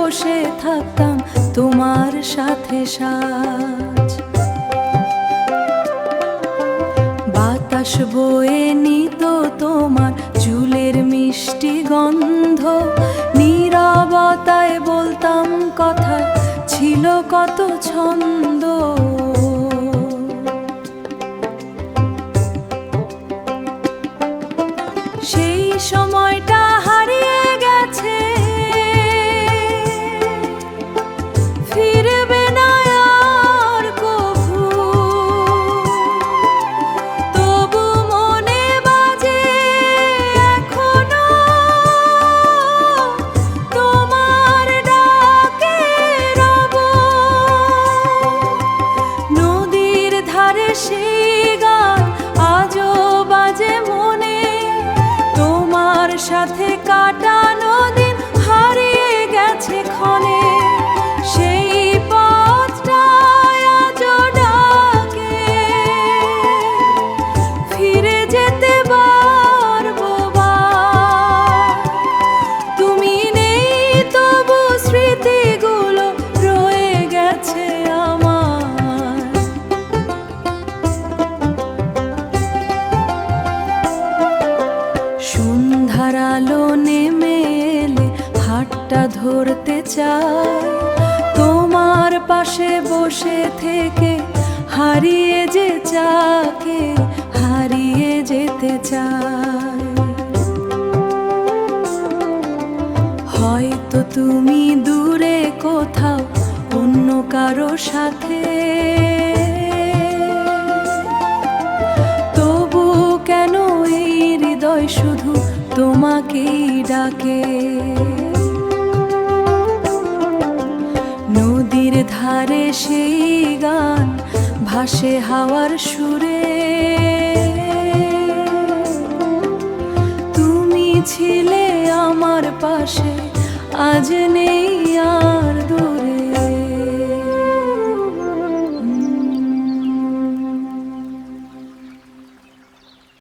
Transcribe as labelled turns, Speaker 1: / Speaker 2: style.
Speaker 1: বসে থাকতাম তোমার সাথে সাজ। বাতাস বয়ে নিত তোমার চুলের মিষ্টি গন্ধ, নীরবতায় বলতাম কথা, ছিল কত ছন্দ। সেই সময়টা হারিয়ে গেছে, ফিরবে না আর কভু। তবু মনে বাজে এখনো তোমার ডাকে রব। নদীর ধারে সেই গান আজও বাজে মনে, তোমার সাথে কাটানো দিন হারিয়ে গেছে ক্ষণে। সেই পথটা আজও ডাকে, ফিরে যেতে পারবো বা। তুমি নেই তবু স্মৃতিগুলো রয়ে গেছে আমার। সন্ধ্যার আলো নেমে এলে হাতটা ধরতে চাই, তোমার পাশে বসে থেকে হারিয়ে যে যাকে হারিয়ে যেতে চাই। হয়তো তুমি দূরে কোথাও অন্য কারো সাথে, তবু কেন এই হৃদয় শুধু তোমাকেই ডাকে। নদীর ধারে সেই গান ভাসে হাওয়ার সুরে, তুমি ছিলে আমার পাশে, আজ নেই আর